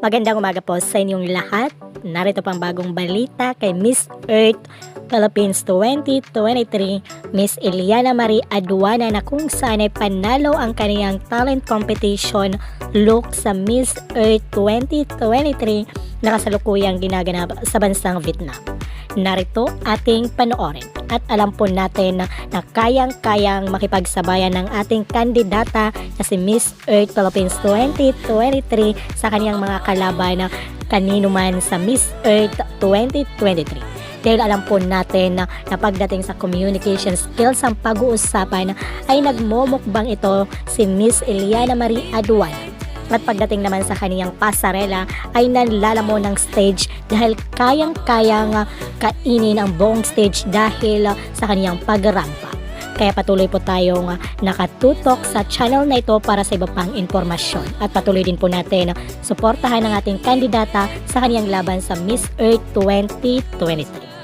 Magandang umaga po sa inyong lahat. Narito pang bagong balita kay Miss Earth Philippines 2023, Miss Eliana Marie Aduana, na kung saan ay panalo ang kaniyang talent competition look sa Miss Earth 2023 na kasalukuyang ginaganap sa bansang Vietnam. Narito ating panoorin at alam po natin na kayang-kayang makipagsabayan ng ating kandidata na si Miss Earth Philippines 2023 sa kaniyang mga kalaban na kanino man sa Miss Earth 2023. Dahil alam po natin na pagdating sa communication skills ang pag-uusapan ay nagmumukbang ito si Miss Eliana Marie Aduana. At pagdating naman sa kaniyang pasarela ay nanlalamon ng stage dahil kayang-kayang kainin ang buong stage dahil sa kaniyang pagrampa. Kaya patuloy po tayong nakatutok sa channel na ito para sa iba pang impormasyon. At patuloy din po natin suportahan ang ating kandidata sa kaniyang laban sa Miss Earth 2023.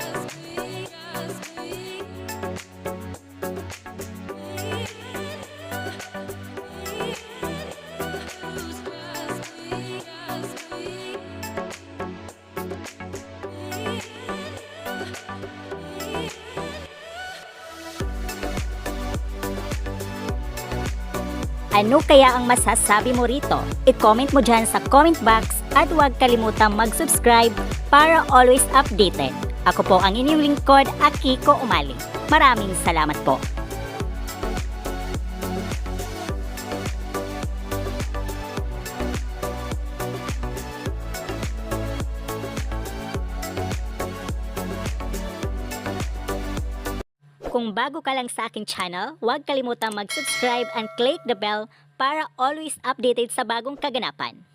Ano kaya ang masasabi mo rito? I-comment mo dyan sa comment box at huwag kalimutang mag-subscribe para always updated. Ako po ang inyong lingkod, Akiko Umaling. Maraming salamat po. Kung bago ka lang sa aking channel, huwag kalimutang mag-subscribe and click the bell para always updated sa bagong kaganapan.